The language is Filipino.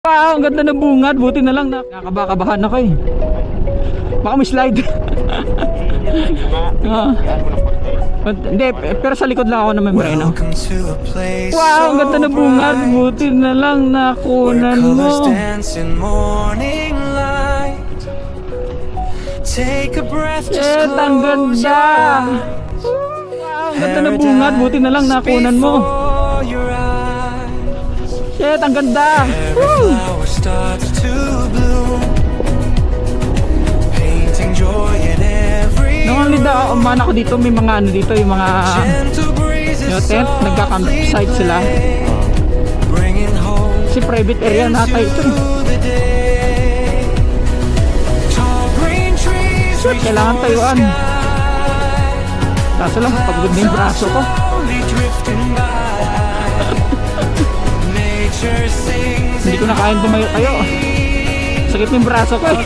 Wow, ang ganda ng bungad. Buti na lang nakakabakabahan ako eh. Baka may slide. Hindi, pero sa likod lang ako na membrana. Wow, ang ganda ng bungad. Buti na lang nakunan mo. Shit, ang ganda. Wow, ang ganda ng bungad. Buti na lang nakunan mo. Shit, ang ganda. Woo! Nung umana ko dito, may mga ano dito, yung mga tent, nagka-campsite sila. Si private area nata ito. Shit, kailangan tayuan. Kaso lang, pagod na yung braso ko. Hindi ko na kayang tumayo tayo. Sakit yung braso ko eh.